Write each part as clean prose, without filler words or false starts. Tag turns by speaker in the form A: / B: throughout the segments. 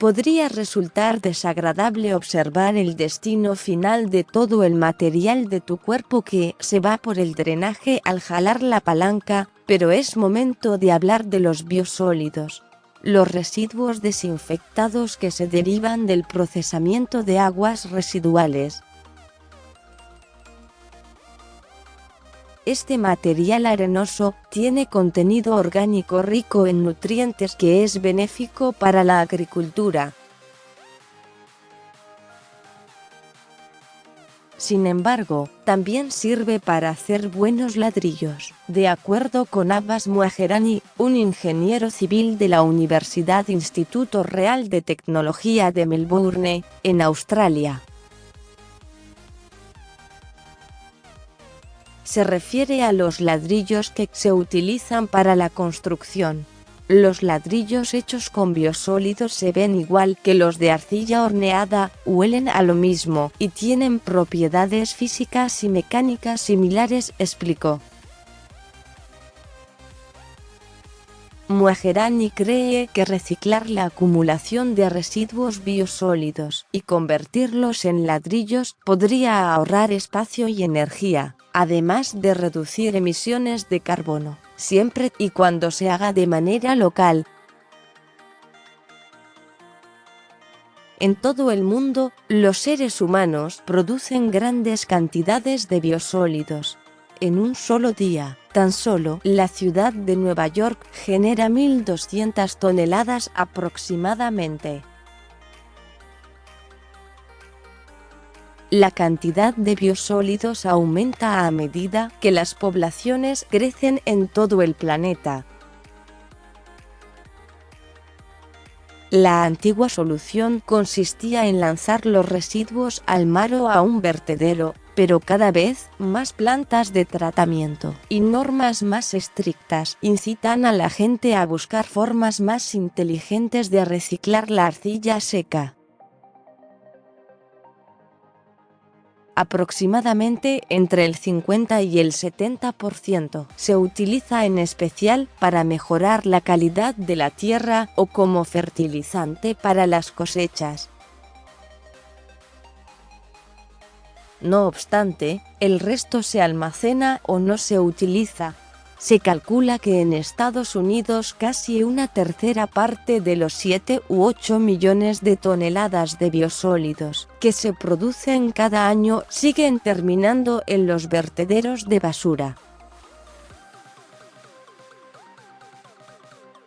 A: podría resultar desagradable observar el destino final de todo el material de tu cuerpo que se va por el drenaje al jalar la palanca, pero es momento de hablar de los biosólidos. Los residuos desinfectados que se derivan del procesamiento de aguas residuales. Este material arenoso tiene contenido orgánico rico en nutrientes que es benéfico para la agricultura. Sin embargo, también sirve para hacer buenos ladrillos, de acuerdo con Abbas Muhajerani, un ingeniero civil de la Universidad Instituto Real de Tecnología de Melbourne, en Australia. Se refiere a los ladrillos que se utilizan para la construcción. Los ladrillos hechos con biosólidos se ven igual que los de arcilla horneada, huelen a lo mismo y tienen propiedades físicas y mecánicas similares, explicó. Muhajerani cree que reciclar la acumulación de residuos biosólidos y convertirlos en ladrillos podría ahorrar espacio y energía, además de reducir emisiones de carbono, siempre y cuando se haga de manera local. En todo el mundo, los seres humanos producen grandes cantidades de biosólidos. En un solo día, tan solo la ciudad de Nueva York genera 1.200 toneladas aproximadamente. La cantidad de biosólidos aumenta a medida que las poblaciones crecen en todo el planeta. La antigua solución consistía en lanzar los residuos al mar o a un vertedero, pero cada vez más plantas de tratamiento y normas más estrictas incitan a la gente a buscar formas más inteligentes de reciclar la arcilla seca. Aproximadamente entre el 50 y el 70% se utiliza en especial para mejorar la calidad de la tierra o como fertilizante para las cosechas. No obstante, el resto se almacena o no se utiliza. Se calcula que en Estados Unidos casi una tercera parte de los 7 u 8 millones de toneladas de biosólidos que se producen cada año siguen terminando en los vertederos de basura.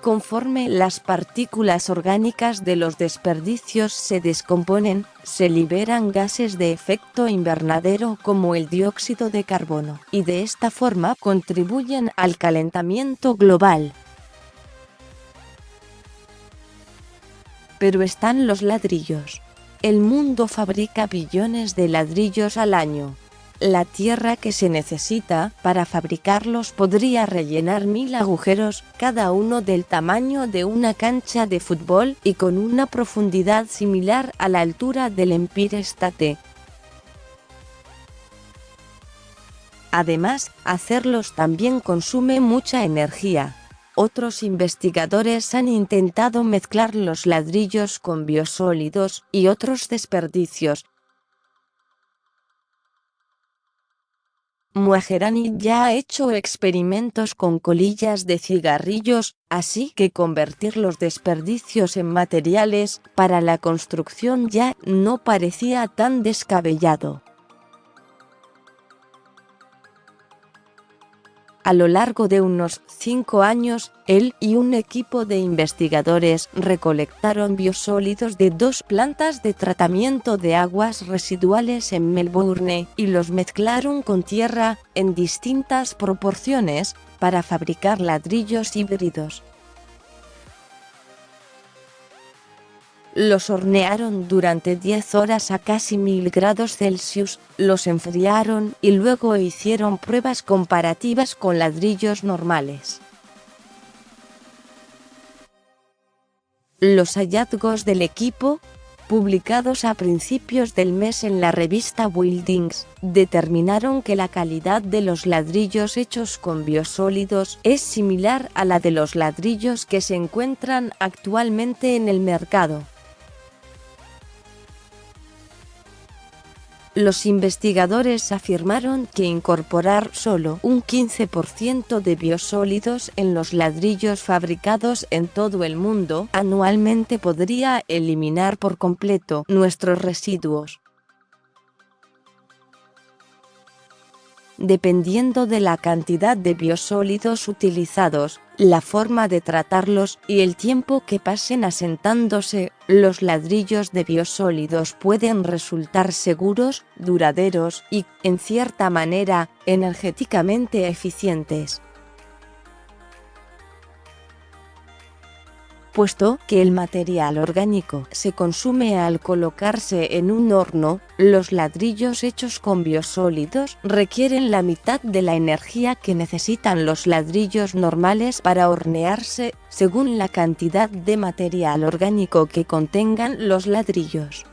A: Conforme las partículas orgánicas de los desperdicios se descomponen, se liberan gases de efecto invernadero como el dióxido de carbono, y de esta forma contribuyen al calentamiento global. Pero están los ladrillos. El mundo fabrica billones de ladrillos al año. La tierra que se necesita para fabricarlos podría rellenar 1.000 agujeros, cada uno del tamaño de una cancha de fútbol y con una profundidad similar a la altura del Empire State. Además, hacerlos también consume mucha energía. Otros investigadores han intentado mezclar los ladrillos con biosólidos y otros desperdicios. Muhajerani ya ha hecho experimentos con colillas de cigarrillos, así que convertir los desperdicios en materiales para la construcción ya no parecía tan descabellado. A lo largo de unos 5 años, él y un equipo de investigadores recolectaron biosólidos de 2 plantas de tratamiento de aguas residuales en Melbourne y los mezclaron con tierra en distintas proporciones para fabricar ladrillos híbridos. Los hornearon durante 10 horas a casi 1000 grados Celsius, los enfriaron y luego hicieron pruebas comparativas con ladrillos normales. Los hallazgos del equipo, publicados a principios del mes en la revista Buildings, determinaron que la calidad de los ladrillos hechos con biosólidos es similar a la de los ladrillos que se encuentran actualmente en el mercado. Los investigadores afirmaron que incorporar solo un 15% de biosólidos en los ladrillos fabricados en todo el mundo anualmente podría eliminar por completo nuestros residuos. Dependiendo de la cantidad de biosólidos utilizados, la forma de tratarlos y el tiempo que pasen asentándose, los ladrillos de biosólidos pueden resultar seguros, duraderos y, en cierta manera, energéticamente eficientes. Puesto que el material orgánico se consume al colocarse en un horno, los ladrillos hechos con biosólidos requieren la mitad de la energía que necesitan los ladrillos normales para hornearse, según la cantidad de material orgánico que contengan los ladrillos.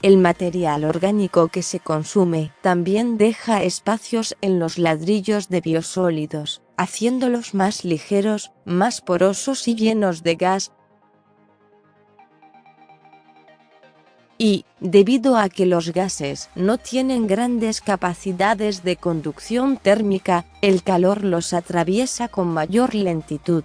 A: El material orgánico que se consume también deja espacios en los ladrillos de biosólidos, haciéndolos más ligeros, más porosos y llenos de gas. Y, debido a que los gases no tienen grandes capacidades de conducción térmica, el calor los atraviesa con mayor lentitud.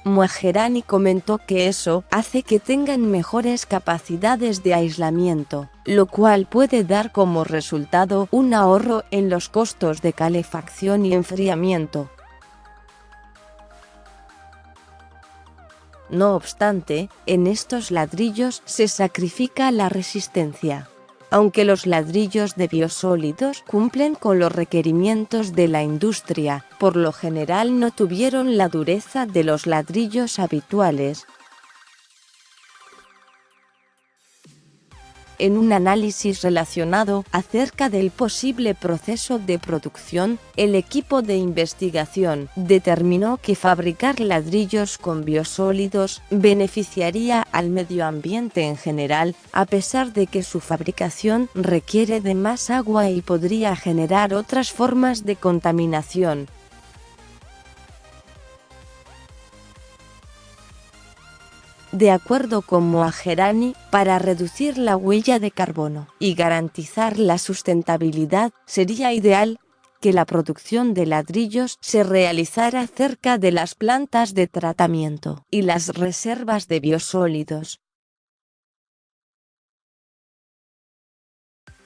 A: Moagerani comentó que eso hace que tengan mejores capacidades de aislamiento, lo cual puede dar como resultado un ahorro en los costos de calefacción y enfriamiento. No obstante, en estos ladrillos se sacrifica la resistencia. Aunque los ladrillos de biosólidos cumplen con los requerimientos de la industria, por lo general no tuvieron la dureza de los ladrillos habituales. En un análisis relacionado acerca del posible proceso de producción, el equipo de investigación determinó que fabricar ladrillos con biosólidos beneficiaría al medio ambiente en general, a pesar de que su fabricación requiere de más agua y podría generar otras formas de contaminación. De acuerdo con Moagerani, para reducir la huella de carbono y garantizar la sustentabilidad, sería ideal que la producción de ladrillos se realizara cerca de las plantas de tratamiento y las reservas de biosólidos.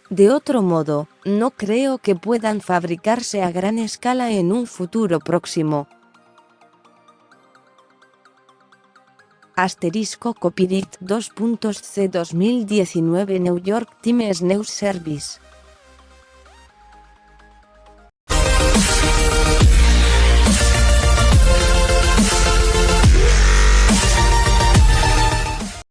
A: De otro modo, no creo que puedan fabricarse a gran escala en un futuro próximo. *Copyright 2.c 2019 New York Times News Service